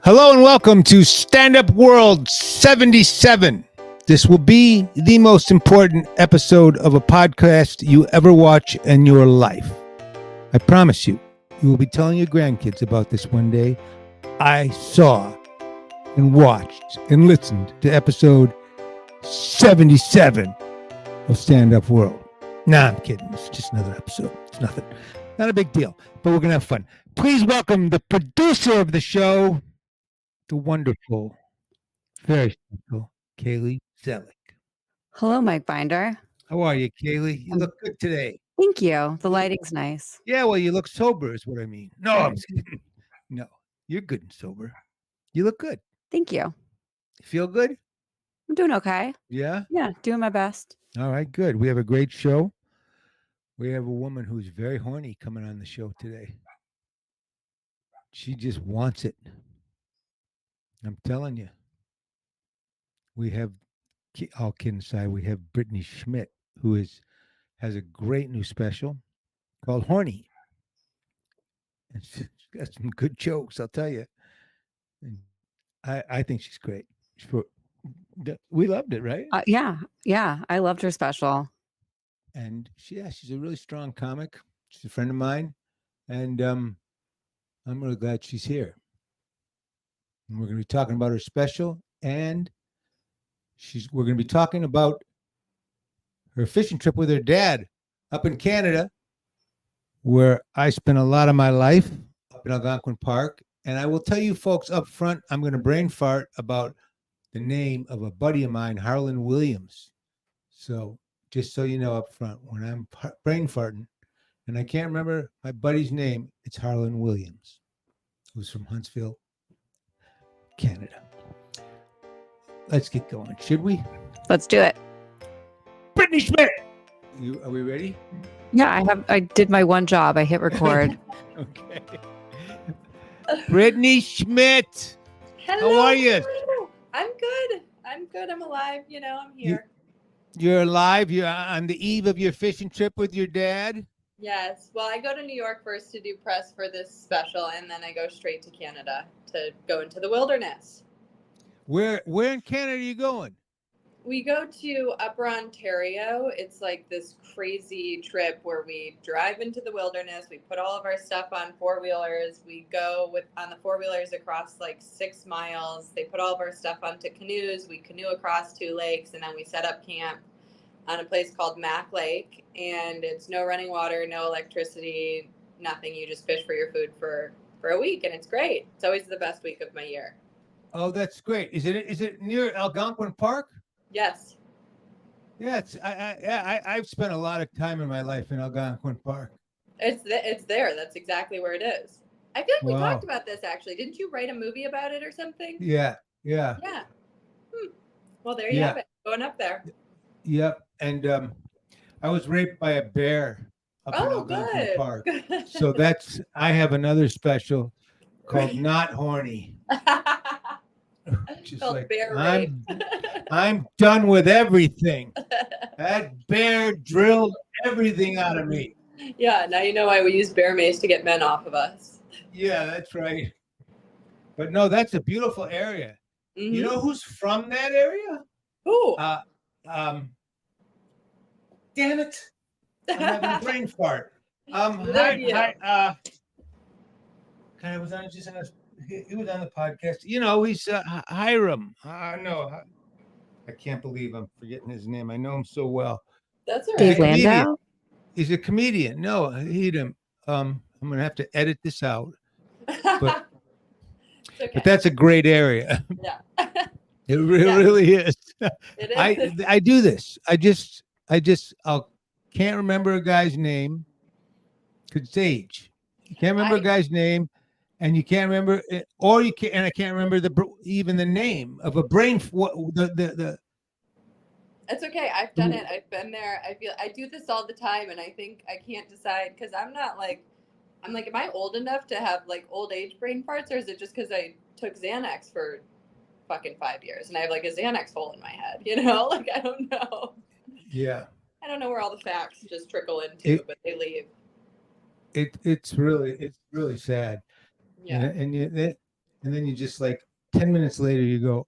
Hello and welcome to Stand-Up World 77. This will be the most important episode of a podcast you ever watch in your life. I promise you, you will be telling your grandkids about this one day. I saw and watched and listened to episode 77 of Stand-Up World. Nah, I'm kidding. It's just another episode. It's nothing. Not a big deal, but we're going to have fun. Please welcome the producer of the show, the wonderful, very special Kaylee Zellick. Hello, Mike Binder. How are you, Kaylee? You look good today. Thank you. The lighting's nice. Yeah, well, you look sober is what I mean. No, I'm just kidding. No, you're good and sober. You look good. Thank you. You feel good? I'm doing okay. Yeah? Yeah, doing my best. All right, good. We have a great show. We have a woman who's very horny coming on the show today. She just wants it. I'm telling you. We have, all kidding aside, we have Brittany Schmitt, who has a great new special called Horny. And she's got some good jokes, I'll tell you. And I think she's great. We loved it, right? Yeah. I loved her special. And she's a really strong comic. She's a friend of mine. And I'm really glad she's here. And we're going to be talking about her special. And we're going to be talking about her fishing trip with her dad up in Canada, where I spent a lot of my life up in Algonquin Park. And I will tell you folks up front, I'm going to brain fart about the name of a buddy of mine, Harlan Williams. So just so you know up front, when I'm brain farting and I can't remember my buddy's name, it's Harlan Williams, who's from Huntsville, Canada. Let's get going, should we? Let's do it. Brittany Schmitt! Are we ready? Yeah, I did my one job. I hit record. Okay. Brittany Schmitt. Hello. How are you? I'm good. I'm alive. I'm here. You're alive? You're on the eve of your fishing trip with your dad? Yes. Well, I go to New York first to do press for this special, and then I go straight to Canada to go into the wilderness. Where in Canada are you going? We go to Upper Ontario. It's like this crazy trip where we drive into the wilderness. We put all of our stuff on four-wheelers. We go on the four-wheelers across like 6 miles. They put all of our stuff onto canoes. We canoe across 2 lakes, and then we set up camp on a place called Mac Lake. And it's no running water, no electricity, nothing. You just fish for your food for a week, and it's great. It's always the best week of my year. Oh, that's great. Is it near Algonquin Park? Yes. Yeah, I've spent a lot of time in my life in Algonquin Park. It's there. That's exactly where it is. I feel like we Wow. talked about this actually. Didn't you write a movie about it or something? Yeah. Yeah. Well, there you have it. Going up there. Yep. And I was raped by a bear up in Algonquin good. Park. So I have another special called Not Horny. Just Called like, bear rape. I'm done with everything. That bear drilled everything out of me. Yeah, now you know why we use bear mace to get men off of us. Yeah, that's right. But no, that's a beautiful area. Mm-hmm. You know who's from that area? Who? Damn it. I'm having a brain fart. He was on the podcast. He's Hiram. No, I can't believe I'm forgetting his name. I know him so well. That's all right. Dave Landau? He's a comedian. No, I'm gonna have to edit this out. But It's okay. but that's a great area. Yeah. It really is. It is. I do this. I can't remember a guy's name because it's age. You can't remember a guy's name. And you can't remember it, or you can't, and I can't remember even the name of a brain. The. It's okay. I've done it. I've been there. I do this all the time, and I think I can't decide because I'm like, am I old enough to have like old age brain farts, or is it just because I took Xanax for fucking 5 years and I have like a Xanax hole in my head? Like I don't know. Yeah. I don't know where all the facts just trickle into, but they leave. It's really sad. Yeah. And and then you just like 10 minutes later you go,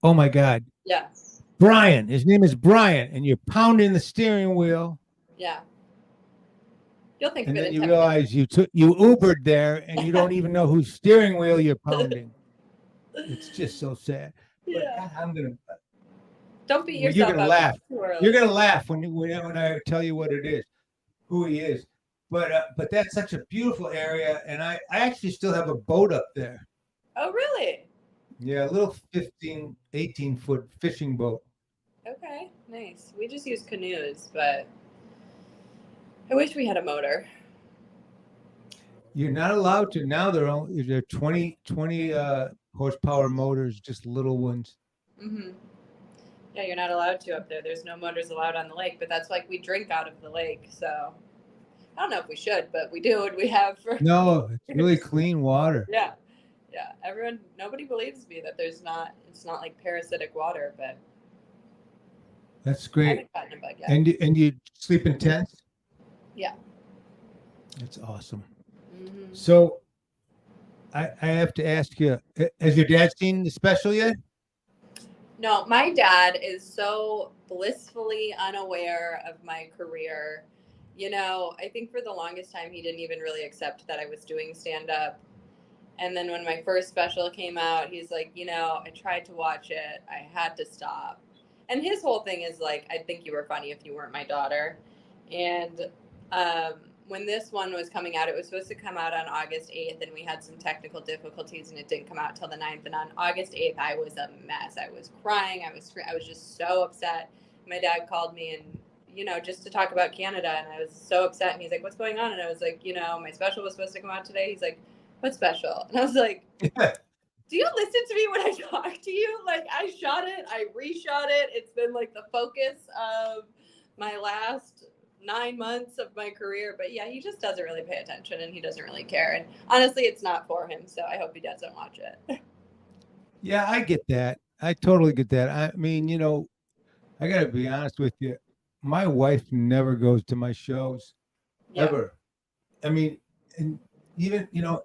oh my God, Yeah. Brian, his name is Brian, and you're pounding the steering wheel. Yeah. You'll think And of it then in you 10 minutes. realize you Ubered there and you don't even know whose steering wheel you're pounding. It's just so sad. But Yeah. I'm gonna Don't beat well, yourself you're gonna up laugh. too early. You're gonna laugh when I tell you what it is, who he is. But that's such a beautiful area, and I actually still have a boat up there. Oh, really? Yeah, a little 15, 18-foot fishing boat. Okay, nice. We just use canoes, but I wish we had a motor. You're not allowed to now. They're 20 horsepower motors, just little ones. Mm-hmm. Yeah, you're not allowed to up there. There's no motors allowed on the lake, but that's like we drink out of the lake. So I don't know if we should, but we do, and we have for. No, it's really clean water. Yeah, yeah. Nobody believes me that it's not like parasitic water, but That's I great. haven't gotten a bug yet. And you sleep in tents? Yeah. That's awesome. Mm-hmm. So I have to ask you, has your dad seen the special yet? No, my dad is so blissfully unaware of my career. You know, I think for the longest time, he didn't even really accept that I was doing stand-up. And then when my first special came out, he's like, you know, I tried to watch it. I had to stop. And his whole thing is like, I think you were funny if you weren't my daughter. And when this one was coming out, it was supposed to come out on August 8th, and we had some technical difficulties, and it didn't come out till the 9th. And on August 8th, I was a mess. I was crying. I was just so upset. My dad called me and, you know, just to talk about Canada, and I was so upset. And he's like, what's going on? And I was like, you know, my special was supposed to come out today. He's like, what special? And I was like, do you listen to me when I talk to you? Like, I shot it. I reshot it. It's been like the focus of my last 9 months of my career. But yeah, he just doesn't really pay attention, and he doesn't really care. And honestly, it's not for him. So I hope he doesn't watch it. Yeah, I get that. I totally get that. I mean, you know, I got to be honest with you. My wife never goes to my shows, Yeah. ever. I mean, and even, you know,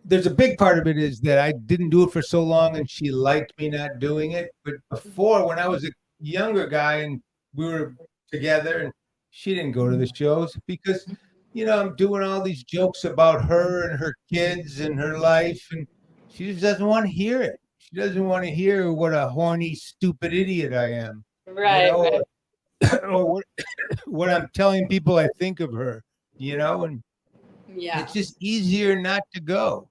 there's a big part of it is that I didn't do it for so long and she liked me not doing it. But before, when I was a younger guy and we were together, and she didn't go to the shows because, you know, I'm doing all these jokes about her and her kids and her life, and she just doesn't want to hear it. She doesn't want to hear what a horny, stupid idiot I am. Right. You know, right. or what I'm telling people I think of her, you know, and Yeah. it's just easier not to go.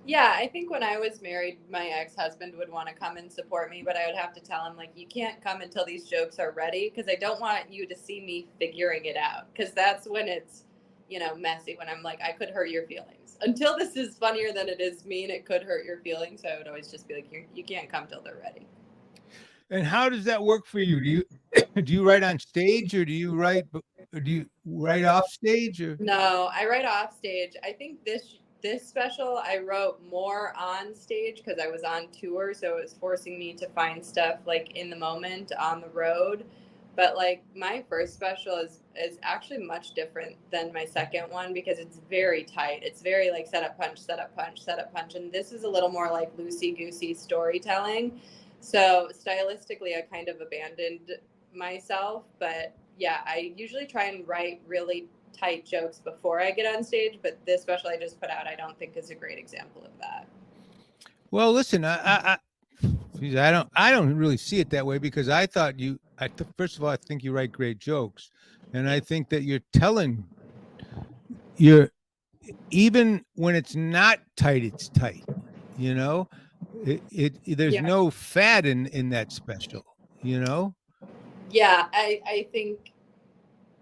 Yeah, I think when I was married, my ex-husband would want to come and support me, but I would have to tell him, like, you can't come until these jokes are ready, because I don't want you to see me figuring it out, because that's when it's, you know, messy, when I'm like, I could hurt your feelings. Until this is funnier than it is mean, it could hurt your feelings, so I would always just be like, you can't come till they're ready. And how does that work for you? Do you write on stage, or do you write off stage, or? No, I write off stage. I think this special I wrote more on stage because I was on tour, so it was forcing me to find stuff like in the moment on the road. But like my first special is actually much different than my second one because it's very tight. It's very like set up punch, set up punch, set up punch, and this is a little more like loosey goosey storytelling. So stylistically, I kind of abandoned myself, but yeah, I usually try and write really tight jokes before I get on stage, but this special I just put out, I don't think is a great example of that. Well, listen, I don't really see it that way, because I thought first of all, I think you write great jokes, and I think that even when it's not tight, it's tight. You know, there's no fat in that special. You know. Yeah, I think.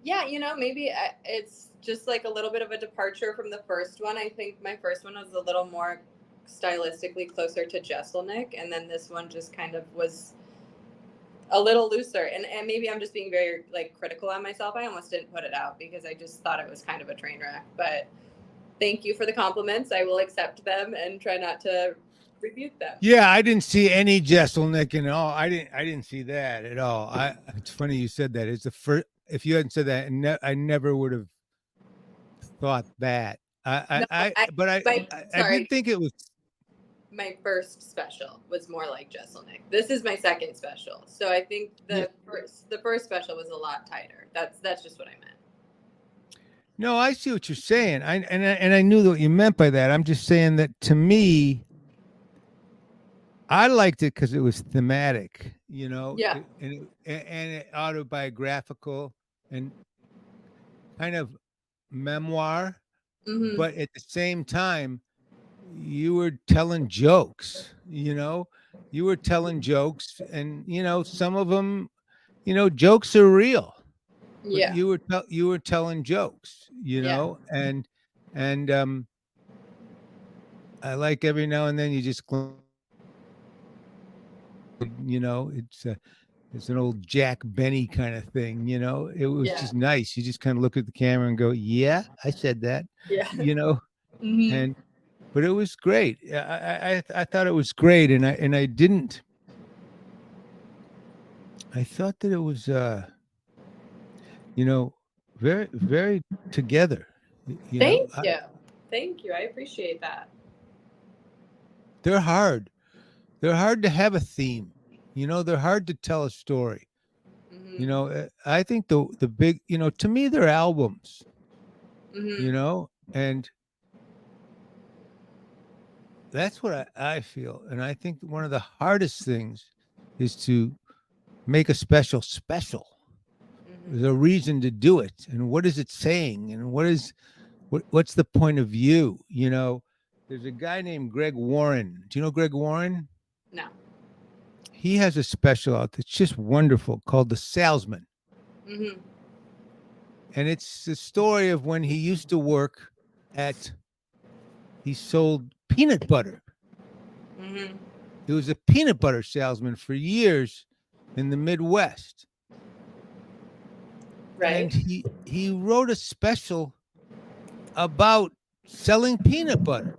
Yeah, you know, maybe it's just like a little bit of a departure from the first one. I think my first one was a little more stylistically closer to Jesselnick, and then this one just kind of was a little looser. And maybe I'm just being very like critical on myself. I almost didn't put it out because I just thought it was kind of a train wreck. But thank you for the compliments. I will accept them and try not to rebuke them. Yeah, I didn't see any Jesselnick at all. I didn't see that at all. It's funny you said that. It's the first. If you hadn't said that, I never would have thought that. No, But I sorry. did think it was. My first special was more like Jesselnick. This is my second special, so I think Yeah. the first special was a lot tighter. That's just what I meant. No, I see what you're saying. And I knew what you meant by that. I'm just saying that to me, I liked it because it was thematic, Yeah. and it autobiographical and kind of memoir, Mm-hmm. but at the same time, you were telling jokes. You were telling jokes, and some of them, jokes are real, but Yeah. you were telling jokes, Yeah. and I like every now and then you just it's an old Jack Benny kind of thing. It was Yeah. just nice. You just kind of look at the camera and go, yeah, I said that, Yeah. you know, Mm-hmm. and but it was great. I thought it was great, and I didn't. I thought that it was very very together. Thank you. Thank you. I appreciate that. They're hard. They're hard to have a theme. They're hard to tell a story. Mm-hmm. I think the big, to me they're albums. Mm-hmm. And that's what I feel. And I think one of the hardest things is to make a special special. Mm-hmm. There's a reason to do it, and what is it saying, and what's the point of view. There's a guy named Greg Warren. Do you know Greg Warren? No. He has a special out that's just wonderful called The Salesman. Mm-hmm. And it's the story of when he used to work he sold peanut butter. Mm-hmm. He was a peanut butter salesman for years in the Midwest. Right. And he wrote a special about selling peanut butter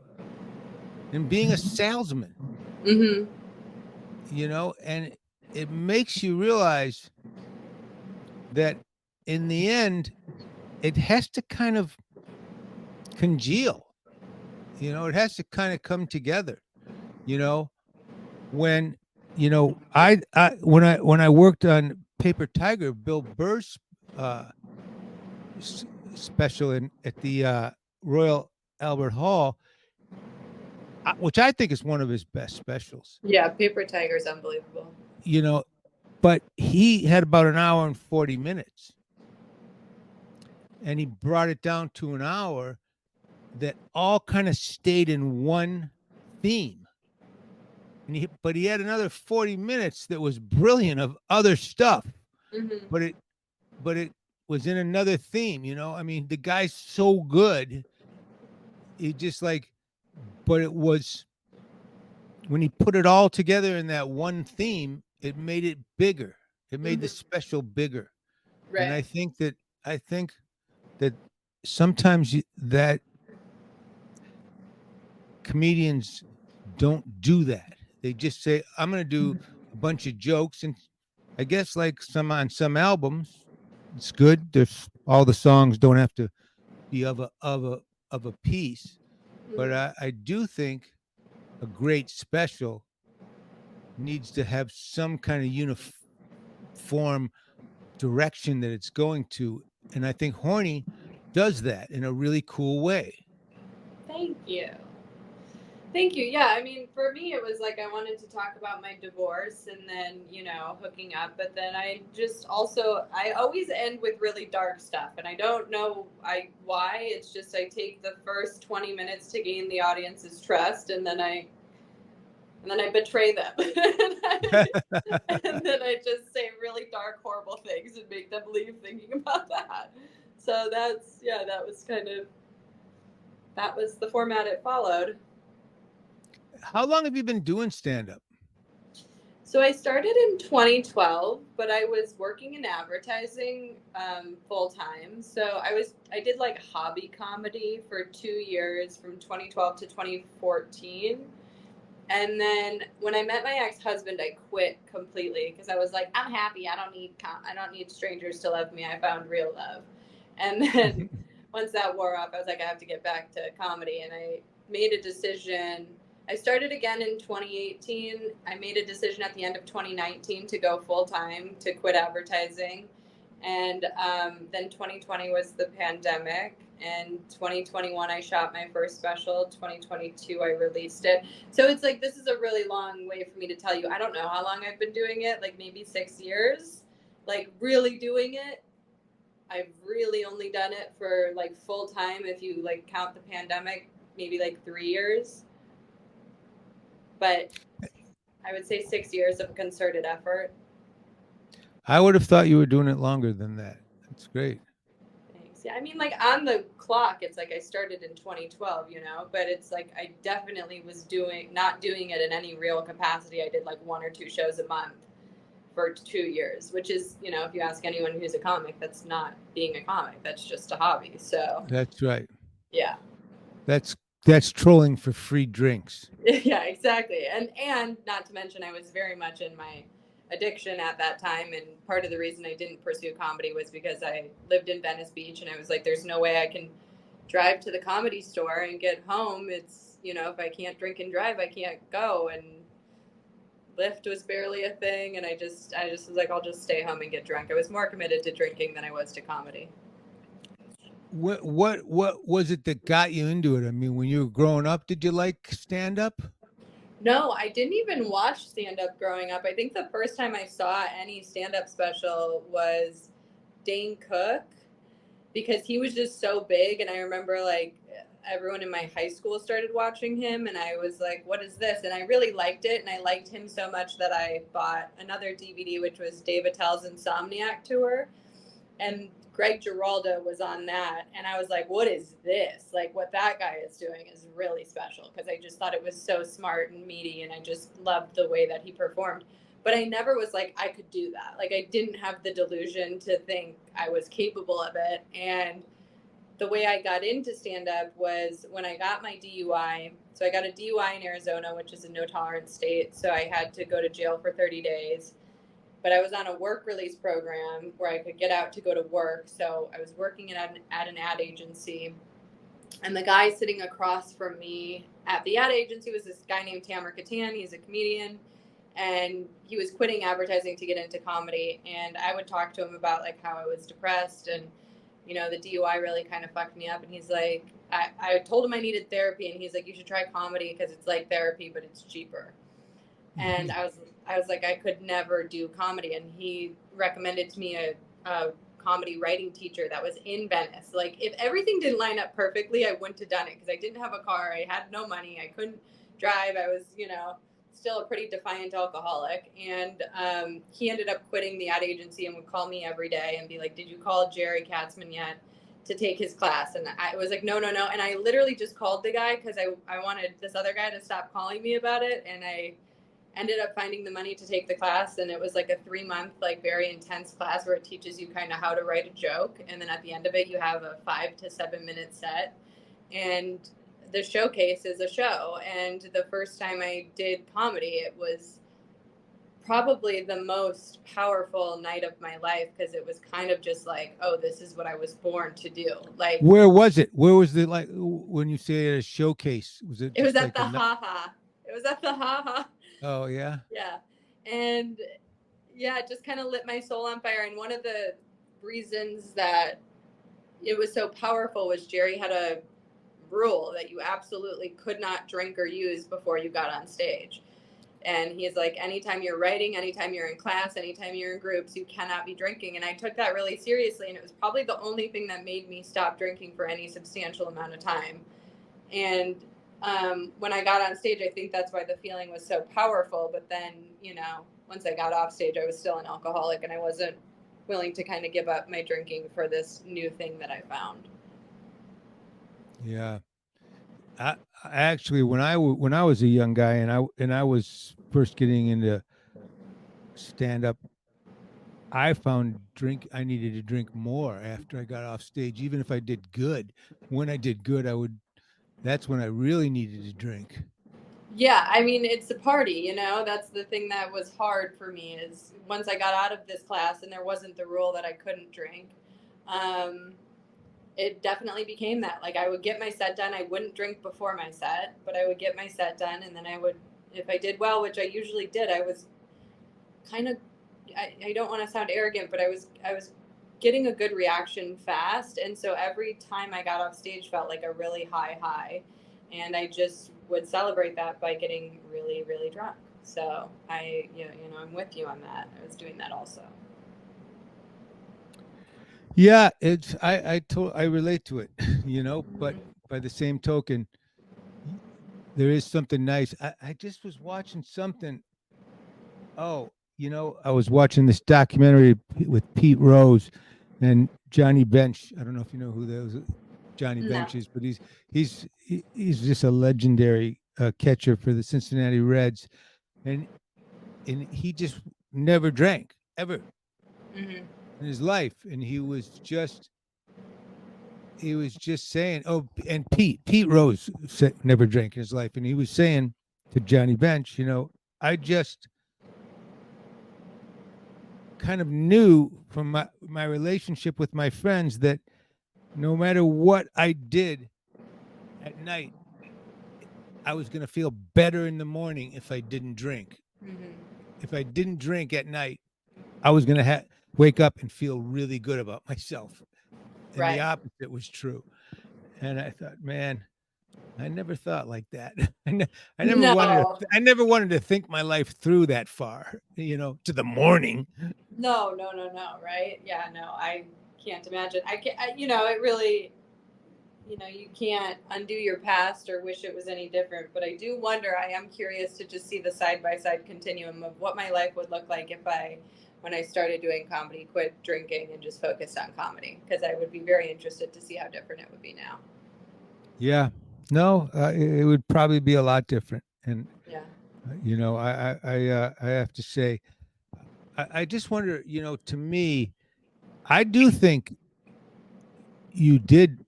and being a salesman. Mm-hmm. And it makes you realize that in the end, it has to kind of congeal. It has to kind of come together. When when I worked on Paper Tiger, Bill Burr's special at the Royal Albert Hall, which I think is one of his best specials. Yeah, Paper Tiger's unbelievable. But he had about an hour and 40 minutes. And he brought it down to an hour that all kind of stayed in one theme. But he had another 40 minutes that was brilliant of other stuff. Mm-hmm. But it was in another theme. I mean, the guy's so good. It just but it was when he put it all together in that one theme, it made it bigger. It made the special bigger. Right. And I think that sometimes that comedians don't do that. They just say, I'm going to do a bunch of jokes. And I guess on some albums, it's good. There's all the songs don't have to be of a piece. But I do think a great special needs to have some kind of uniform direction that it's going to. And I think Horny does that in a really cool way. Thank you. Thank you. Yeah, I mean, for me, it was I wanted to talk about my divorce and then, hooking up. But then I always end with really dark stuff. And I don't know why. It's just I take the first 20 minutes to gain the audience's trust, and then I betray them. And then I just say really dark, horrible things and make them leave thinking about that. So that was the format it followed. How long have you been doing stand-up? So I started in 2012, but I was working in advertising full time. So I did hobby comedy for 2 years from 2012 to 2014. And then when I met my ex-husband, I quit completely because I was like, I'm happy. I don't need strangers to love me. I found real love. And then once that wore off, I was like, I have to get back to comedy. And I made a decision. I started again in 2018. I made a decision at the end of 2019 to go full time, to quit advertising. And then 2020 was the pandemic. And 2021, I shot my first special. 2022, I released it. So it's like, this is a really long way for me to tell you. I don't know how long I've been doing it, like maybe 6 years, like really doing it. I've really only done it for like full time, if you like count the pandemic, maybe like 3 years. But I would say 6 years of a concerted effort. I would have thought you were doing it longer than that. That's great. Thanks. Yeah, I mean, like on the clock, it's like I started in 2012, you know, but it's like I definitely was not doing it in any real capacity. I did like 1 or 2 shows a month for 2 years, which is, you know, if you ask anyone who's a comic, that's not being a comic. That's just a hobby. So That's right. yeah. That's trolling for free drinks. Yeah, exactly. And not to mention, I was very much in my addiction at that time, and part of the reason I didn't pursue comedy was because I lived in Venice Beach, and I was like, there's no way I can drive to the Comedy Store and get home. It's, you know, if I can't drink and drive, I can't go. And Lyft was barely a thing, and I just was like, I'll just stay home and get drunk. I was more committed to drinking than I was to comedy. What was it that got you into it? I mean, when you were growing up, did you like stand-up? No, I didn't even watch stand-up growing up. I think the first time I saw any stand-up special was Dane Cook, because he was just so big. And I remember like everyone in my high school started watching him, and I was like, what is this? And I really liked it. And I liked him so much that I bought another DVD, which was Dave Attell's Insomniac Tour. And Greg Giraldo was on that. And I was like, what is this? Like, what that guy is doing is really special, because I just thought it was so smart and meaty, and I just loved the way that he performed. But I never was like, I could do that. Like, I didn't have the delusion to think I was capable of it. And the way I got into stand-up was when I got my DUI. So I got a DUI in Arizona, which is a no-tolerance state. So I had to go to jail for 30 days. But I was on a work release program where I could get out to go to work. So I was working at an ad agency. And the guy sitting across from me at the ad agency was this guy named Tamer Katan. He's a comedian. And he was quitting advertising to get into comedy. And I would talk to him about like how I was depressed, and, you know, the DUI really kind of fucked me up. And he's like, I told him I needed therapy, and he's like, you should try comedy because it's like therapy, but it's cheaper. And I was like, I could never do comedy. And he recommended to me a comedy writing teacher that was in Venice. Like, if everything didn't line up perfectly, I wouldn't have done it, because I didn't have a car. I had no money. I couldn't drive. I was, you know, still a pretty defiant alcoholic. And he ended up quitting the ad agency and would call me every day and be like, did you call Jerry Katzman yet to take his class? And I was like, no. And I literally just called the guy because I wanted this other guy to stop calling me about it. And I ended up finding the money to take the class. And it was like a 3-month, like very intense class where it teaches you kind of how to write a joke. And then at the end of it, you have a 5 to 7 minute set. And the showcase is a show. And the first time I did comedy, it was probably the most powerful night of my life, because it was kind of just like, oh, this is what I was born to do. Like, where was it? Where was the, like, when you say a showcase? Was it? It was at like the Ha-Ha. It was at the Ha-Ha. Oh yeah. Yeah. And yeah, it just kind of lit my soul on fire. And one of the reasons that it was so powerful was Jerry had a rule that you absolutely could not drink or use before you got on stage. And he's like, anytime you're writing, anytime you're in class, anytime you're in groups, you cannot be drinking. And I took that really seriously. And it was probably the only thing that made me stop drinking for any substantial amount of time. And when I got on stage, I think that's why the feeling was so powerful. But then, you know, once I got off stage, I was still an alcoholic, and I wasn't willing to kind of give up my drinking for this new thing that I found. Yeah. I actually, when I was a young guy and I was first getting into stand up, I found I needed to drink more after I got off stage, even if I did good. When I did good, that's when I really needed to drink. Yeah, I mean, it's a party, you know. That's the thing that was hard for me, is once I got out of this class and there wasn't the rule that I couldn't drink. it definitely became that. Like, I would get my set done. I wouldn't drink before my set, but I would get my set done, and then I would, if I did well, which I usually did, I was kind of, I don't want to sound arrogant, but I was getting a good reaction fast, and so every time I got off stage felt like a really high, and I just would celebrate that by getting really, really drunk. So I, I'm with you on that. I was doing that also. Yeah, it's I relate to it, but Mhm. by the same token, there is something nice. I just was watching something. Oh, I was watching this documentary with Pete Rose and Johnny Bench. I don't know if you know who those Johnny No. Bench is, but he's just a legendary catcher for the Cincinnati Reds, and he just never drank ever Mm-hmm. in his life, and he was just saying, oh, and Pete Rose never drank in his life, and he was saying to Johnny Bench, I just kind of knew from my relationship with my friends that no matter what I did at night, I was going to feel better in the morning if I didn't drink. Mm-hmm. If I didn't drink at night, I was going to wake up and feel really good about myself. And the Right. opposite was true. And I thought, man, I never thought like that. I never wanted No. I never wanted to think my life through that far, to the morning. No. Right? Yeah. No. I can't imagine. I can't. It really. You can't undo your past or wish it was any different. But I do wonder. I am curious to just see the side by side continuum of what my life would look like if when I started doing comedy, quit drinking and just focused on comedy. Because I would be very interested to see how different it would be now. Yeah. No, it would probably be a lot different. And Yeah. I have to say, I just wonder, to me, I do think you did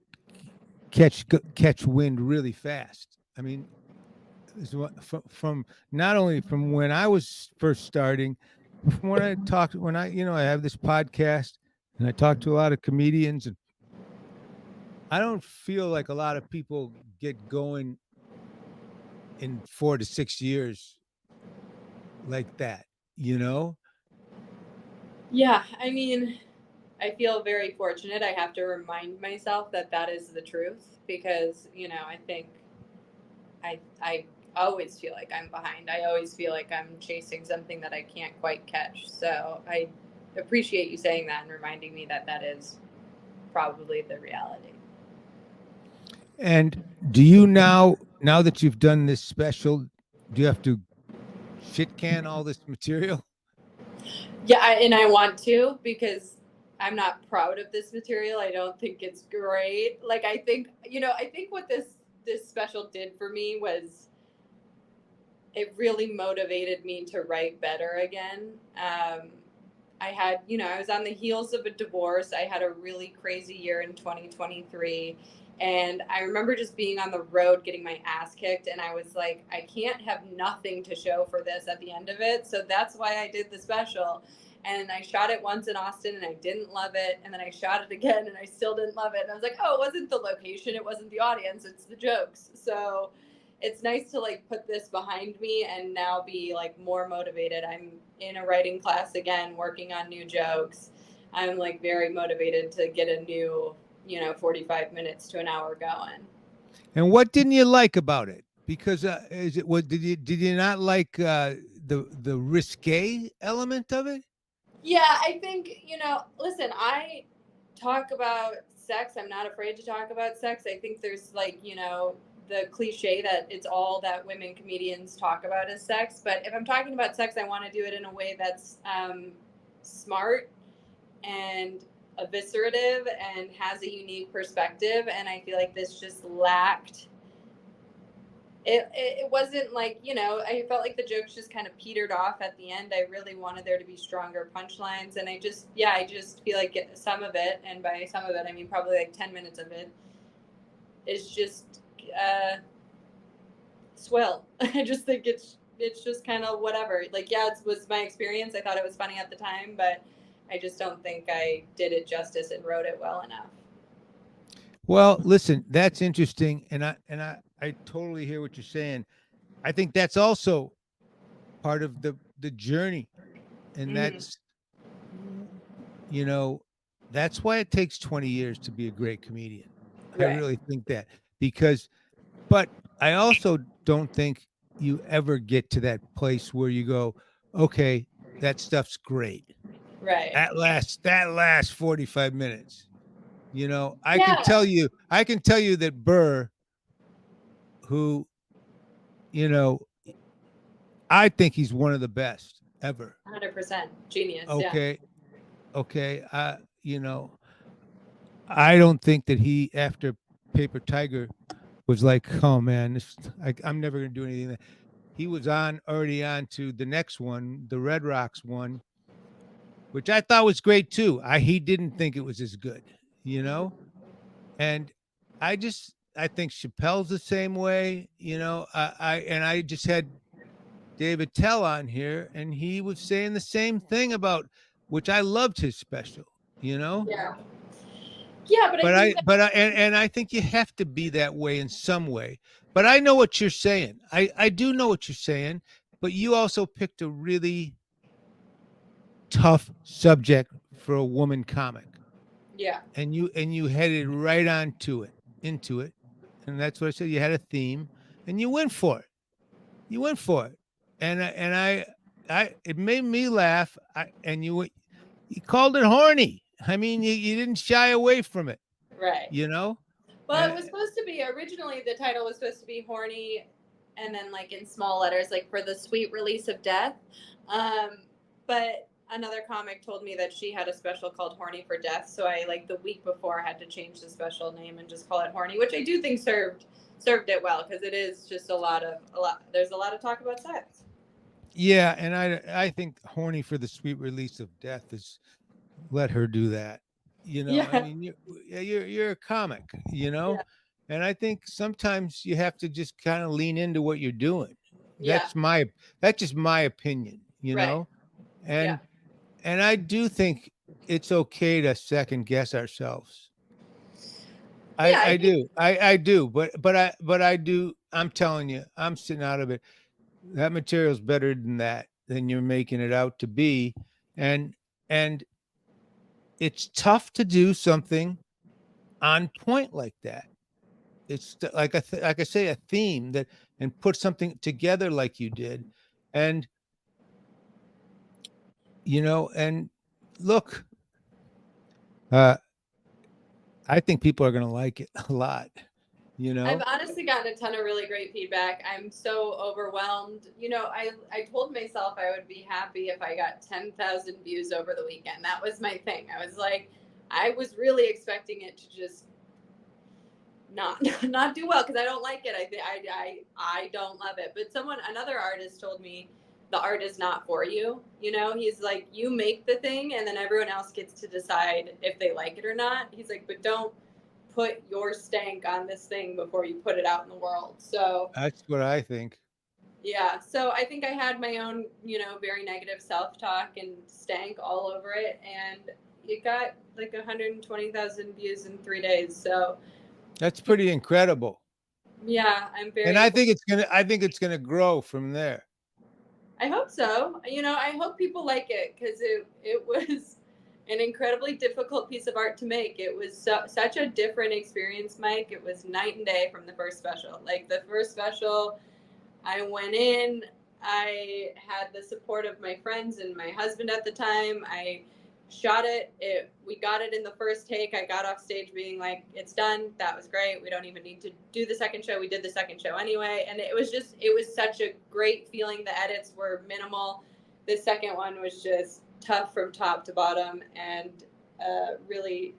catch wind really fast. I mean, from not only from when I was first starting, from when I have this podcast and I talk to a lot of comedians, and I don't feel like a lot of people get going in 4 to 6 years like that, Yeah. I mean, I feel very fortunate. I have to remind myself that that is the truth because, I think I always feel like I'm behind. I always feel like I'm chasing something that I can't quite catch. So I appreciate you saying that and reminding me that that is probably the reality. And do you now that you've done this special, do you have to shit can all this material? Yeah, and I want to because I'm not proud of this material. I don't think it's great. Like I think what this special did for me was it really motivated me to write better again. I had, I was on the heels of a divorce. I had a really crazy year in 2023. And I remember just being on the road getting my ass kicked. And I was like, I can't have nothing to show for this at the end of it. So that's why I did the special. And I shot it once in Austin and I didn't love it. And then I shot it again and I still didn't love it. And I was like, oh, it wasn't the location. It wasn't the audience. It's the jokes. So it's nice to like put this behind me and now be like more motivated. I'm in a writing class again, working on new jokes. I'm like very motivated to get a new, 45 minutes to an hour going. And what didn't you like about it? Because is it what did you not like the risque element of it? Yeah, I think, listen, I talk about sex. I'm not afraid to talk about sex. I think there's like, the cliche that it's all that women comedians talk about is sex. But if I'm talking about sex, I want to do it in a way that's smart and eviscerative and has a unique perspective. And I feel like this just lacked. It wasn't like, I felt like the jokes just kind of petered off at the end. I really wanted there to be stronger punchlines. And I just feel like some of it, and by some of it, I mean probably like 10 minutes of it, is just swill. I just think it's just kind of whatever. Like, yeah, it was my experience. I thought it was funny at the time, but I just don't think I did it justice and wrote it well enough. Well, listen, that's interesting, and I totally hear what you're saying. I think that's also part of the journey, and Mhm. that's you know that's why it takes 20 years to be a great comedian. I Right. really think that because, but I also don't think you ever get to that place where you go, okay, that stuff's great. Right. That last 45 minutes. Yeah. I can tell you that Burr, who, you know, I think he's one of the best ever. 100% genius. Yeah. Okay. Okay. You know, I don't think that he, after Paper Tiger, was like, oh man, I'm never going to do anything. He was already on to the next one, the Red Rocks one, which I thought was great too. He didn't think it was as good, you know? And I think Chappelle's the same way, I just had David Tell on here, and he was saying the same thing about, which I loved his special, you know. Yeah. Yeah, but I think that, And I think you have to be that way in some way. But I know what you're saying. I do know what you're saying. But you also picked a really tough subject for a woman comic, yeah. and you headed right on to it, into it, and that's what I said. You had a theme, and you went for it. You went for it, and it made me laugh. And you called it horny. I mean, you didn't shy away from it, Right. you know. Well, it And was supposed to be originally the title was supposed to be Horny, and then like in small letters, like for the sweet release of death. Um, but another comic told me that she had a special called Horny for Death, so I like the week before had to change the special name and just call it Horny, which I do think served it well because it is just a lot. There's a lot of talk about sex. yeah, and I think horny for the sweet release of death is, let her do that. I Yeah. mean, you're a comic, Yeah. and I think sometimes you have to just kind of lean into what you're doing. Yeah. That's just my opinion, Right. Yeah. and I do think it's okay to second guess ourselves. Yeah. I I think. do. I do. But I do. I'm telling you, I'm sitting out of it. That material's better than that, than you're making it out to be. And and it's tough to do something on point like that. Like I say, a theme that, and put something together like you did. And and look, uh I think people are going to like it a lot, you I've know. honestly gotten a ton of really great feedback. I'm so overwhelmed. I told myself I would be happy if I got 10,000 views over the weekend. That was my thing. I was like, I was really expecting it to just not not do well because I don't like it. I don't love it. But another artist told me the art is not for you. He's like, you make the thing and then everyone else gets to decide if they like it or not. He's like, but don't put your stank on this thing before you put it out in the world. So That's what I think. yeah, so I think I had my own, very negative self-talk and stank all over it, and it got like 120,000 views in 3 days. So That's pretty incredible. yeah, I'm And very. I think it's going to grow from there. I hope so. I hope people like it because it was an incredibly difficult piece of art to make. It was such a different experience, Mike. It was night and day from the first special. Like the first special, I went in, I had the support of my friends and my husband at the time. I shot we got it in the first take. I got off stage being like, it's done. That was great. We don't even need to do the second show. We did the second show anyway. And it was such a great feeling. The edits were minimal. The second one was just tough from top to bottom and really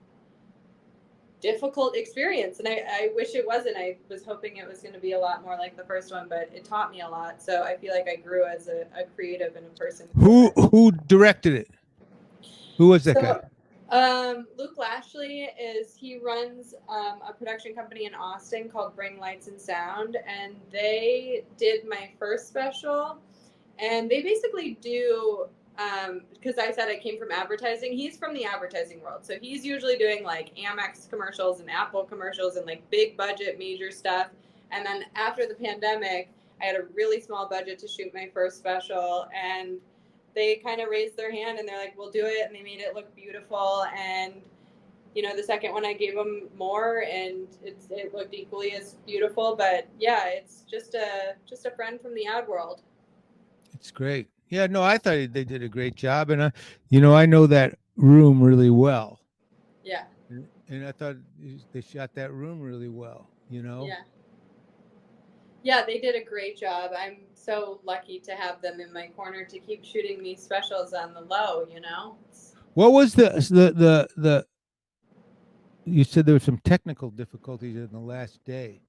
difficult experience, and I wish it wasn't. I was hoping it was going to be a lot more like the first one, but it taught me a lot, so I feel like I grew as a creative and a person. Who directed it? Who was that guy? Luke Lashley he runs a production company in Austin called Bring Lights and Sound, and they did my first special, and they basically do because I said I came from advertising. He's from the advertising world. So he's usually doing like Amex commercials and Apple commercials and like big budget major stuff. And then after the pandemic, I had a really small budget to shoot my first special, and they kind of raised their hand and they're like, we'll do it. And they made it look beautiful. And, you know, the second one I gave them more, and it looked equally as beautiful. But yeah, it's just a friend from the ad world. It's great. Yeah, no, I thought they did a great job, and I know that room really well. Yeah. And I thought they shot that room really well. Yeah. Yeah, they did a great job. I'm so lucky to have them in my corner to keep shooting these specials on the low. What was the? You said there were some technical difficulties in the last day.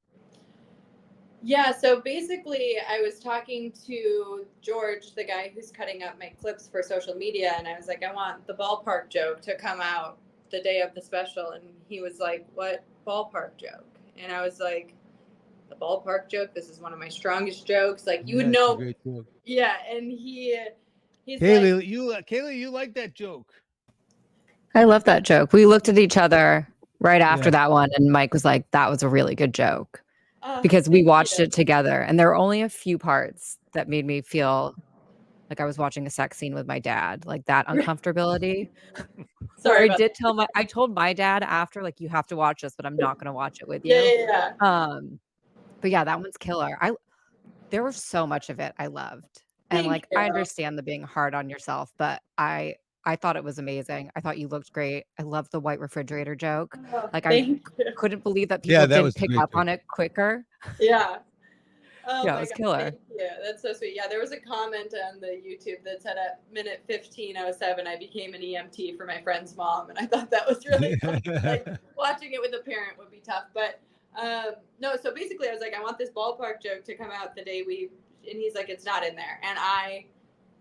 Yeah, so basically I was talking to George, the guy who's cutting up my clips for social media, and I was like, I want the ballpark joke to come out the day of the special. And he was like, what ballpark joke? And I was like, the ballpark joke. This is one of my strongest jokes. Like, you would know. Great joke. Yeah, and he's Kaylee, like, Kaylee, you like that joke? I love that joke. We looked at each other right after that one, and Mike was like, that was a really good joke. Because we watched it together, and there were only a few parts that made me feel like I was watching a sex scene with my dad, like that uncomfortability. Sorry, I told my dad after, like, you have to watch this, but I'm not going to watch it with you. Yeah. But yeah, that one's killer. There was so much of it I loved, and Thank I you. understand the being hard on yourself, but I thought it was amazing. I thought you looked great. I love the white refrigerator joke. Like, I couldn't believe that people didn't pick up on it quicker. Yeah. Oh yeah, my it was God. killer. Thank you. That's so sweet. Yeah, there was a comment on the YouTube that said at minute 15:07, I became an EMT for my friend's mom, and I thought that was really funny. Like, watching it with a parent would be tough, but no. So basically, I was like, I want this ballpark joke to come out the day and he's like, it's not in there, and I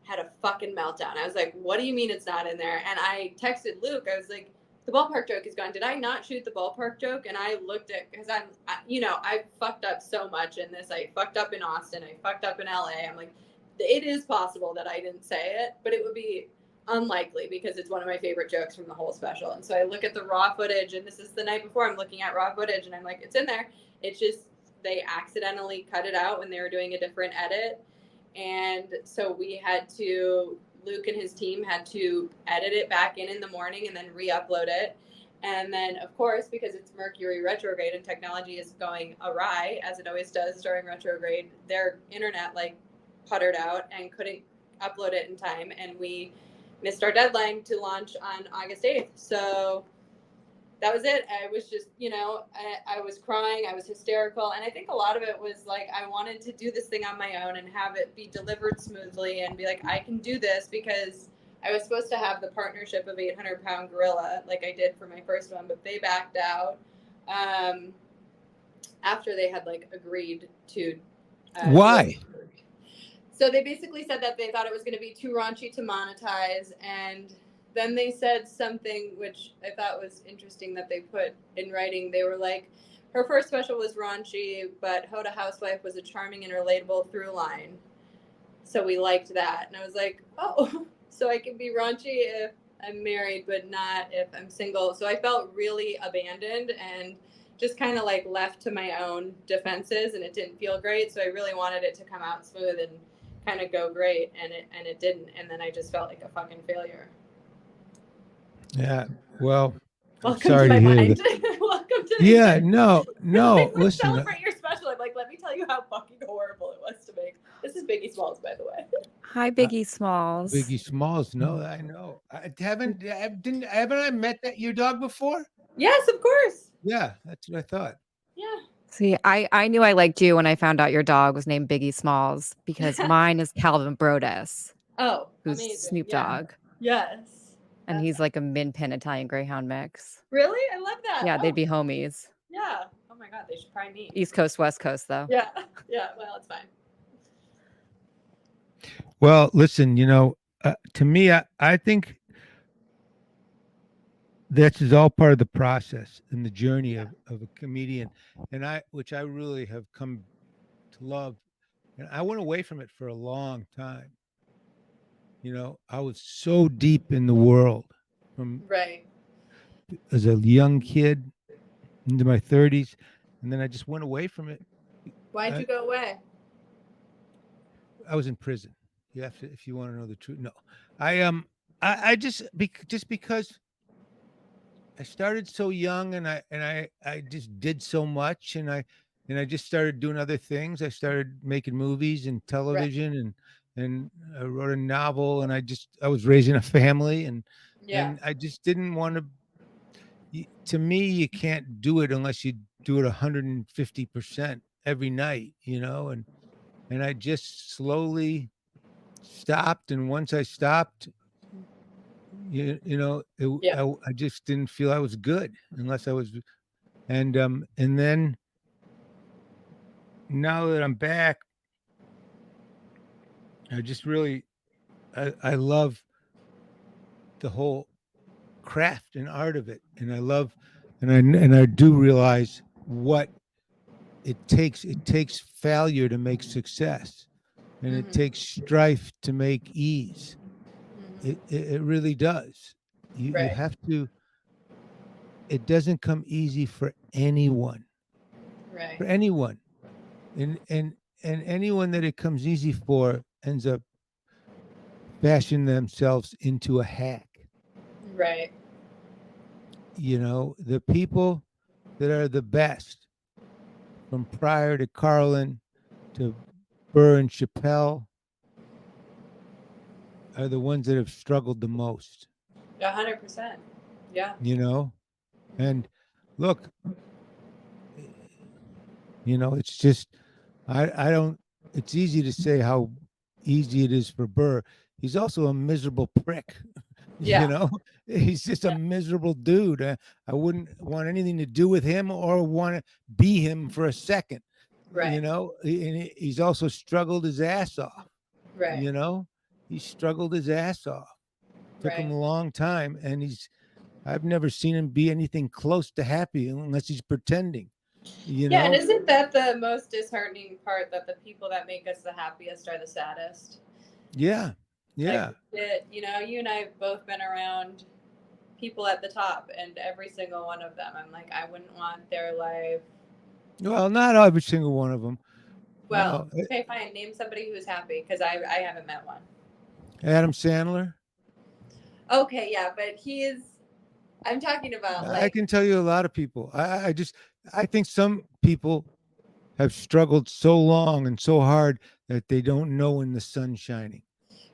had a fucking meltdown. I was like, what do you mean it's not in there? And I texted Luke. I was like, the ballpark joke is gone. Did I not shoot the ballpark joke? And I looked at, because I fucked up so much in this. I fucked up in Austin. I fucked up in LA. I'm like, it is possible that I didn't say it, but it would be unlikely because it's one of my favorite jokes from the whole special. And so I look at the raw footage, and this is the night before I'm looking at raw footage, and I'm like, it's in there. It's just, they accidentally cut it out when they were doing a different edit. And so Luke and his team had to edit it back in the morning and then re-upload it. And then, of course, because it's Mercury retrograde and technology is going awry, as it always does during retrograde, their internet puttered out and couldn't upload it in time. And we missed our deadline to launch on August 8th. So that was it. I was just, I was crying. I was hysterical. And I think a lot of it was like, I wanted to do this thing on my own and have it be delivered smoothly and be like, I can do this, because I was supposed to have the partnership of 800-pound gorilla like I did for my first one, but they backed out after they had agreed to. Why? So they basically said that they thought it was going to be too raunchy to monetize, and then they said something which I thought was interesting that they put in writing. They were like, her first special was raunchy, but Hoda Housewife was a charming and relatable through line. So we liked that. And I was like, oh, so I can be raunchy if I'm married, but not if I'm single. So I felt really abandoned and just kind of left to my own defenses, and it didn't feel great. So I really wanted it to come out smooth and kind of go great, and it didn't. And then I just felt like a fucking failure. Yeah. Well, welcome to my mind. Welcome to no. Listen. Celebrate your special. I'm like, let me tell you how fucking horrible it was to make. This is Biggie Smalls, by the way. Hi, Biggie Smalls. Biggie Smalls. No, I know. Haven't I met your dog before? Yes, of course. Yeah, that's what I thought. Yeah. See, I knew I liked you when I found out your dog was named Biggie Smalls, because mine is Calvin Brodus. Oh, who's amazing. Snoop Dogg. Yes. And he's like a min-pin Italian Greyhound mix. Really? I love that. Yeah, they'd be homies. Yeah. Oh my God, they should probably meet. East Coast, West Coast, though. Yeah. Yeah. Well, it's fine. Well, listen, to me, I think this is all part of the process and the journey of a comedian, and which I really have come to love. And I went away from it for a long time. I was so deep in the world from Right. as a young kid into my 30s, and then I just went away from it. Why'd I, you go away? I was in prison. You have to, if you want to know the truth. No, I just because I started so young, and I just did so much, and I just started doing other things. I started making movies and Right. television, and I wrote a novel, and I was raising a family, Yeah. and I just didn't want to. To me, you can't do it unless you do it 150% every night, and I just slowly stopped. And once I stopped, Yeah. I just didn't feel I was good unless I was. And then now that I'm back, I just really, I love the whole craft and art of it, and I love, and I do realize what it takes. It takes failure to make success, and it Hmm. takes strife to make ease. Hmm. It really does. You Right. have to. It doesn't come easy for anyone. Right. For anyone, and anyone that it comes easy for ends up fashioning themselves into a hack. Right. The people that are the best, from Pryor to Carlin to Burr and Chappelle, are the ones that have struggled the most. 100%. Yeah. And look, it's just, I don't. It's easy to say how easy it is for Burr. He's also a miserable prick. you Yeah. know he's just a Yeah. miserable dude. I wouldn't want anything to do with him or want to be him for a second. Right. And he's also struggled his ass off. Right. He struggled his ass off. Took him Right. a long time, and I've never seen him be anything close to happy unless he's pretending. Yeah, and isn't that the most disheartening part, that the people that make us the happiest are the saddest? Yeah, Like, yeah. you and I have both been around people at the top, and every single one of them, I'm like, I wouldn't want their life. Well, not every single one of them. Well, okay, fine. Name somebody who's happy, because I haven't met one. Adam Sandler. Okay, yeah, but I'm talking about, I like, can tell you a lot of people. I think some people have struggled so long and so hard that they don't know when the sun's shining.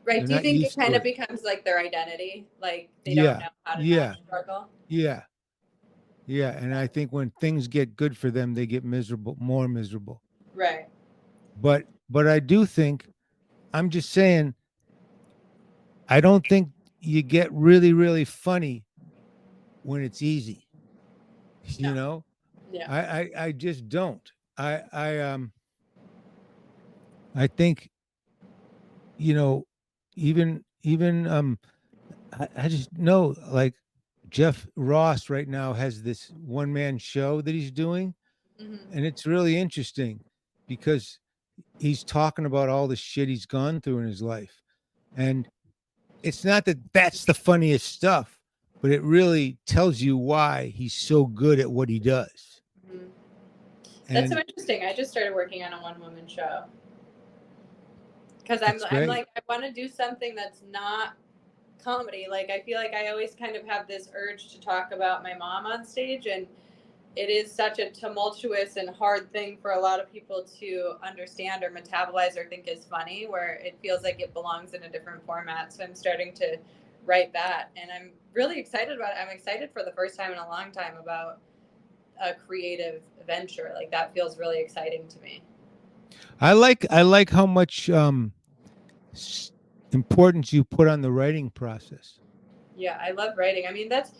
right. They're Do you not think it used kind to of it. becomes like their identity? Like, they don't Yeah, know how to not yeah, struggle? yeah, yeah. And I think when things get good for them, they get miserable, more miserable. Right. But I do think, I'm just saying, I don't think you get really, really funny when it's easy. You No. know, Yeah. I just don't. I think, you know, even I just know, like, Jeff Ross right now has this one man show that he's doing, Hmm. and it's really interesting because he's talking about all the shit he's gone through in his life. And it's not that that's the funniest stuff, but it really tells you why he's so good at what he does. Hmm. That's so And interesting. I just started working on a one-woman show, because it's I'm great. like, I want to do something that's not comedy. Like, I feel like I always kind of have this urge to talk about my mom on stage, and it is such a tumultuous and hard thing for a lot of people to understand or metabolize or think is funny, where it feels like it belongs in a different format. So I'm starting to write that, and I'm really excited about it. I'm excited for the first time in a long time about a creative venture. Like, that feels really exciting to me. I like how much importance you put on the writing process. Yeah, I love writing. I mean, that's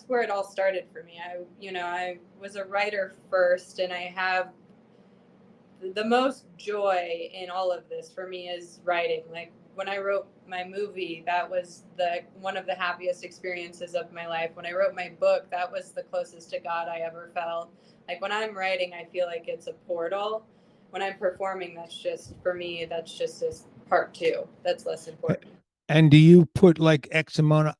where it all started for me. I was a writer first, and I have the most joy in all of this for me is writing. Like, when I wrote my movie, that was the one of the happiest experiences of my life. When I wrote my book, that was the closest to God I ever felt. Like, when I'm writing, I feel like it's a portal. When I'm performing, that's just, for me, that's just this part two. That's less important. And do you put like X amount of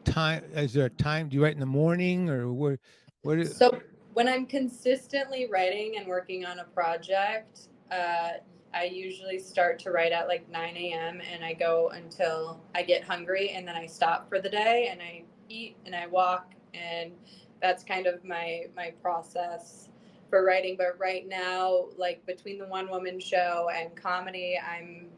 time? Is there a time? Do you write in the morning or what? So when I'm consistently writing and working on a project, I usually start to write at like 9 a.m. and I go until I get hungry, and then I stop for the day and I eat and I walk, and that's kind of my process for writing. But right now, like between the one woman show and comedy, I'm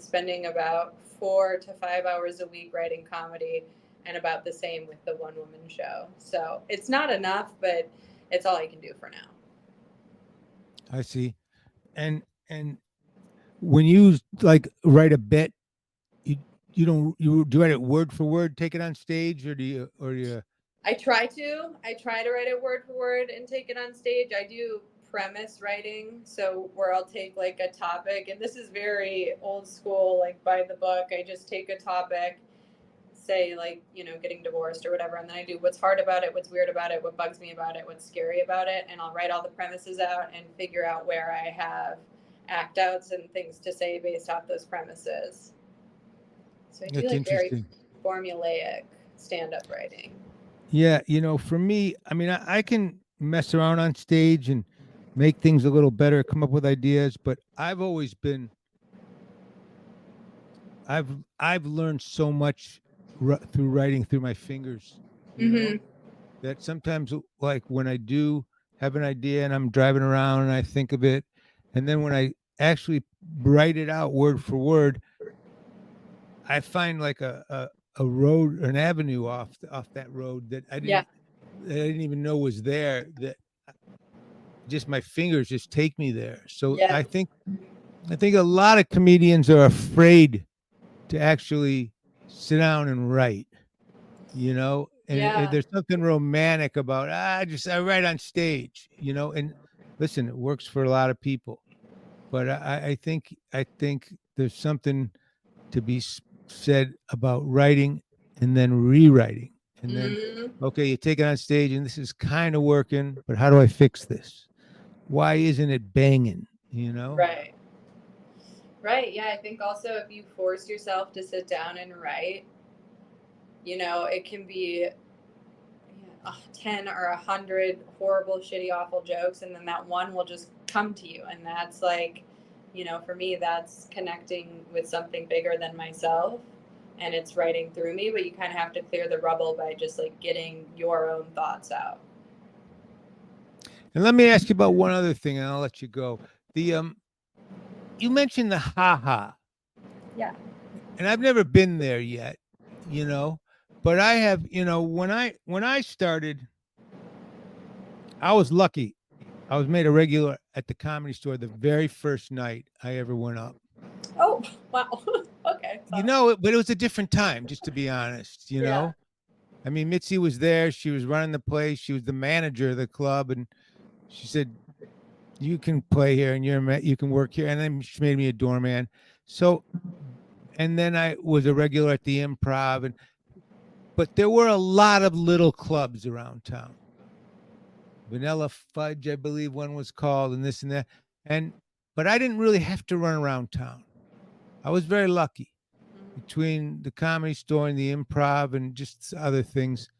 spending about 4 to 5 hours a week writing comedy, and about the same with the one woman show. So it's not enough, but it's all I can do for now. I see. And when you like write a bit, you do you write it word for word, take it on stage, or do you? I try to write it word for word and take it on stage. I do premise writing, so where I'll take like a topic, and this is very old school, like by the book. I just take a topic, say like, getting divorced or whatever, and then I do what's hard about it, what's weird about it, what bugs me about it, what's scary about it, and I'll write all the premises out and figure out where I have act outs and things to say based off those premises. So I do That's like very interesting. formulaic stand-up writing. Yeah, for me, I mean, I can mess around on stage and make things a little better, come up with ideas, but I've always been I've learned so much through writing through my fingers, that sometimes like when I do have an idea and I'm driving around and I think of it, and then when I actually write it out word for word, I find like a road, an avenue off that road that I didn't even know was there, that just my fingers just take me there. So Yeah. I think a lot of comedians are afraid to actually sit down and write, and there's something romantic about, I write on stage, and listen, it works for a lot of people, but I think there's something to be said about writing and then rewriting, and then okay, you take it on stage and this is kind of working, but how do I fix this? Why isn't it banging? Right. Yeah, I think also if you force yourself to sit down and write, it can be 10 or 100 horrible, shitty, awful jokes, and then that one will just come to you, and that's like, for me, that's connecting with something bigger than myself, and it's writing through me. But you kind of have to clear the rubble by just like getting your own thoughts out. And let me ask you about one other thing, and I'll let you go. You mentioned the ha-ha. Yeah. And I've never been there yet, but I have, when I started, I was lucky. I was made a regular at the Comedy Store the very first night I ever went up. Oh, wow. Okay. But it was a different time, just to be honest, Yeah. I mean, Mitzi was there. She was running the place. She was the manager of the club. And she said, you can play here and you can work here. And then she made me a doorman. So, and then I was a regular at the Improv. But there were a lot of little clubs around town. Vanilla Fudge, I believe one was called, and this and that. But I didn't really have to run around town. I was very lucky between the Comedy Store and the Improv and just other things.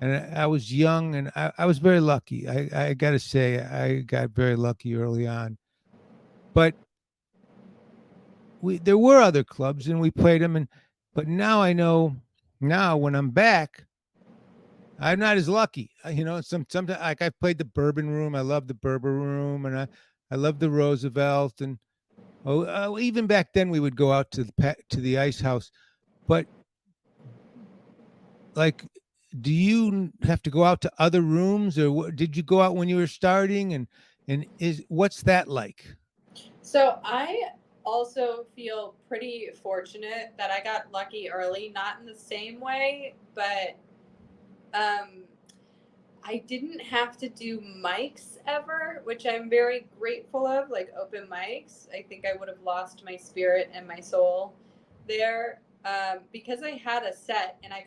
And I was young, and I was very lucky. I got to say, I got very lucky early on. But there were other clubs, and we played them. But now I know, now when I'm back, I'm not as lucky. Sometimes like I played the Bourbon Room. I love the Bourbon Room, and I love the Roosevelt, and even back then we would go out to the Ice House. But like, do you have to go out to other rooms, or did you go out when you were starting? And what's that like? So I also feel pretty fortunate that I got lucky early, not in the same way, but I didn't have to do mics ever, which I'm very grateful of, like open mics. I think I would have lost my spirit and my soul there, because I had a set and I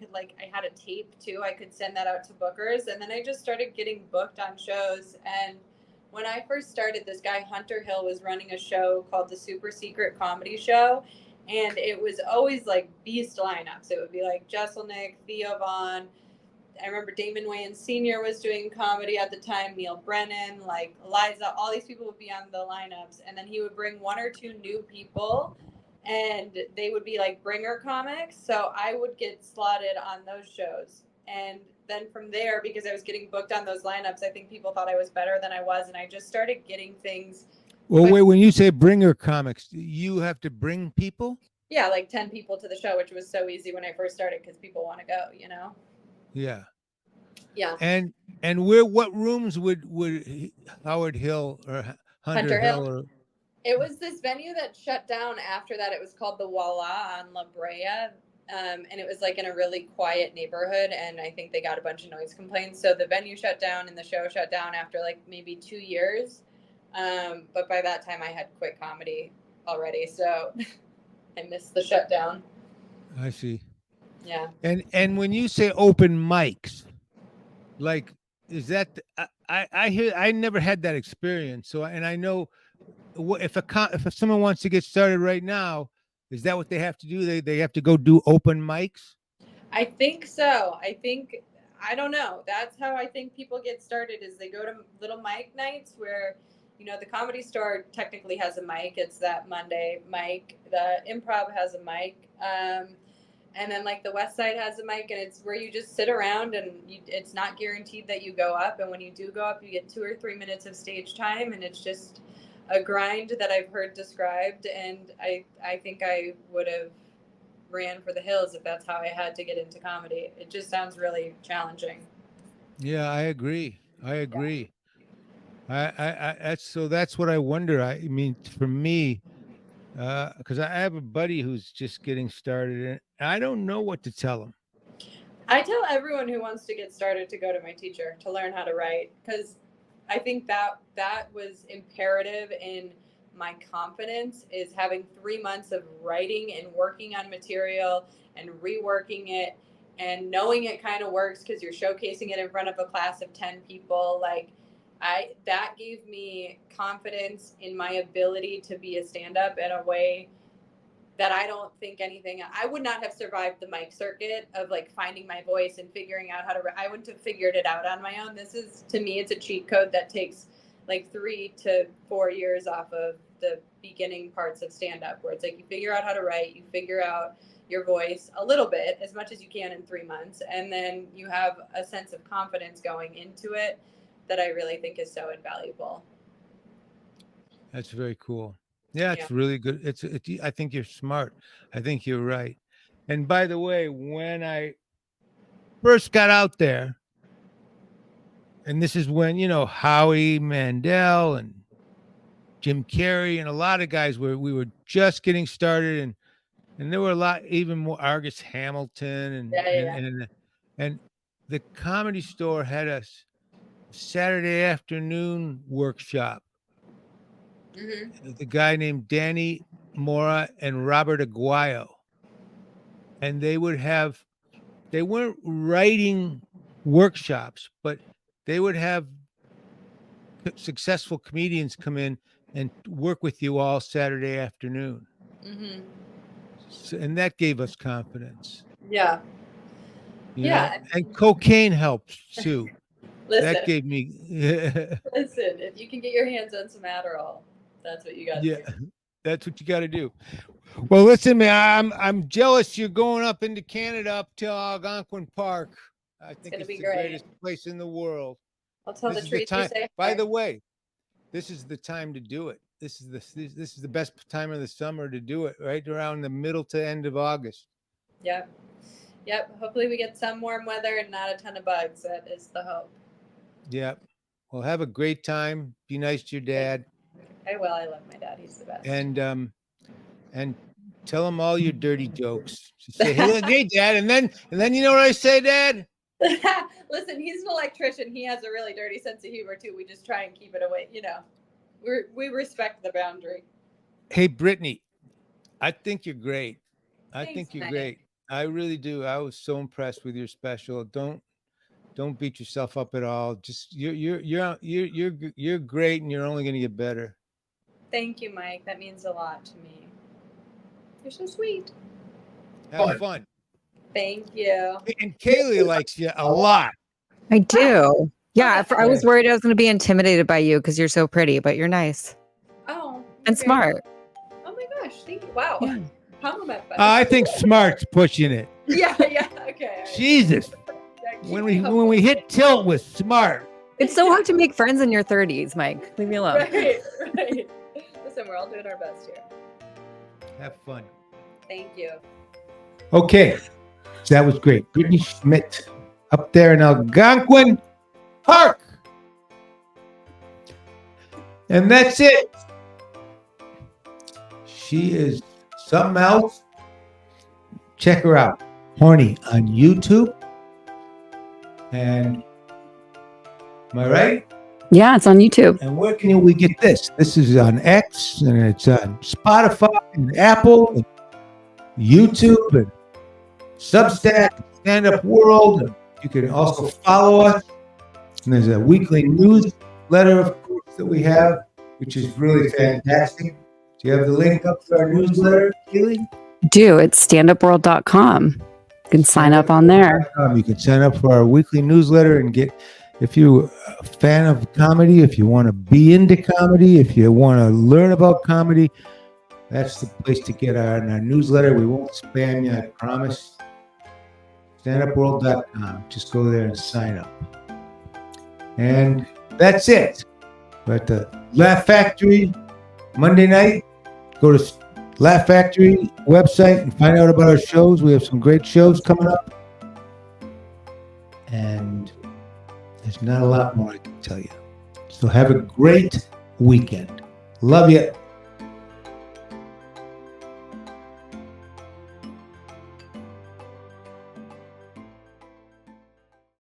had a tape too. I could send that out to bookers, and then I just started getting booked on shows. And when I first started, this guy Hunter Hill was running a show called the Super Secret Comedy Show, And it was always like beast lineups. It would be like Jesselnick, Theo Vaughn. I remember Damon Wayans Sr. was doing comedy at the time, Neil Brennan, like Eliza, all these people would be on the lineups. And then he would bring one or two new people and they would be like bringer comics. So I would get slotted on those shows. And then from there, because I was getting booked on those lineups, I think people thought I was better than I was. And I just started getting things. Well, wait, when you say bringer comics, you have to bring people? Yeah, like 10 people to the show, which was so easy when I first started because people want to go, you know? Yeah. Yeah. And what rooms would Howard Hill or Hunter Hill or it was this venue that shut down after that. It was called the Voila on La Brea. And it was like in a really quiet neighborhood. And I think they got a bunch of noise complaints. So the venue shut down and the show shut down after like maybe 2 years. But by that time I had quit comedy already. So I missed the shutdown. I see. Yeah. And when you say open mics, like, is that I hear, I never had that experience. So, and I know if someone wants to get started right now, is that what they have to do? They have to go do open mics? I think so. I don't know. That's how I think people get started is they go to little mic nights where, you know, the Comedy Store technically has a mic. It's that Monday mic. The Improv has a mic. And then like the West Side has a mic, and it's where you just sit around and it's not guaranteed that you go up. And when you do go up, you get 2 or 3 minutes of stage time, and it's just a grind that I've heard described. And I think I would have ran for the hills if that's how I had to get into comedy. It just sounds really challenging. Yeah, I agree. That's what I wonder. I mean, for me, because I have a buddy who's just getting started, and I don't know what to tell him. I tell everyone who wants to get started to go to my teacher to learn how to write, because I think that was imperative in my confidence, is having 3 months of writing and working on material and reworking it and knowing it kind of works because you're showcasing it in front of a class of 10 people. Like that gave me confidence in my ability to be a stand-up in a way that I don't think I would not have survived the mic circuit of like finding my voice and figuring out how to, I wouldn't have figured it out on my own. This is, to me, it's a cheat code that takes like 3 to 4 years off of the beginning parts of stand-up, where it's like you figure out how to write, you figure out your voice a little bit, as much as you can in 3 months, and then you have a sense of confidence going into it that I really think is so invaluable. That's very cool. Yeah, it's really good. I think you're smart. I think you're right. And by the way, when I first got out there, and this is when, you know, Howie Mandel and Jim Carrey and a lot of guys we were just getting started, and there were a lot, even more, Argus Hamilton and the Comedy Store had a Saturday afternoon workshop. Mm-hmm. The guy named Danny Mora and Robert Aguayo, and they weren't writing workshops, but they would have successful comedians come in and work with you all Saturday afternoon. Mm-hmm. So, and that gave us confidence. Yeah. You know? And cocaine helps too. Listen, that gave me. Listen, if you can get your hands on some Adderall, that's what you got to do. That's what you got to do. Well, listen, man, I'm jealous you're going up into Canada, up to Algonquin Park. I think it's the greatest place in the world. I'll tell the trees to say. By the way, this is the time to do it. This is the best time of the summer to do it, right around the middle to end of August. Yep. Hopefully we get some warm weather and not a ton of bugs. That is the hope. Yep. Well, have a great time. Be nice to your dad. I will. I love my dad. He's the best. And tell him all your dirty jokes. Just say, hey, Dad, and then you know what I say, Dad? Listen, he's an electrician. He has a really dirty sense of humor too. We just try and keep it away. You know, we respect the boundary. Hey, Brittany, I think you're great. Thanks, I think you're Mike. great. I really do. I was so impressed with your special. Don't beat yourself up at all. Just you're great, and you're only going to get better. Thank you, Mike. That means a lot to me. You're so sweet. Have fun. Thank you. And Kaylee likes you a lot. I do. Yeah, that's I was worried I was going to be intimidated by you because you're so pretty, but you're nice Oh. and okay. smart. Oh my gosh. Thank you. Wow. Yeah. Compliment. I think smart's pushing it. Yeah. Okay. All right. Jesus. Yeah, keep When me we humble. hit tilt with smart. It's so hard to make friends in your 30s, Mike. Leave me alone. Right. Listen, we're all doing our best here. Have fun. Thank you. Okay. So that was great. Brittany Schmitt up there in Algonquin Park. And that's it. She is something else. Check her out. Horny on YouTube. And am I right? Yeah, it's on YouTube. And where can we get this? This is on X, and it's on Spotify, and Apple, and YouTube, and Substack, Stand-Up World. And you can also follow us. And there's a weekly newsletter, of course, that we have, which is really fantastic. Do you have the link up to our newsletter, Keely? Do. It's standupworld.com. You can sign up on there. You can sign up for our weekly newsletter and get, if you're a fan of comedy, if you want to be into comedy, if you want to learn about comedy, that's the place to get our newsletter. We won't spam you, I promise. StandUpWorld.com. Just go there and sign up. And that's it. We're at the Laugh Factory Monday night. Go to Laugh Factory website and find out about our shows. We have some great shows coming up. And there's not a lot more I can tell you. So have a great weekend. Love you.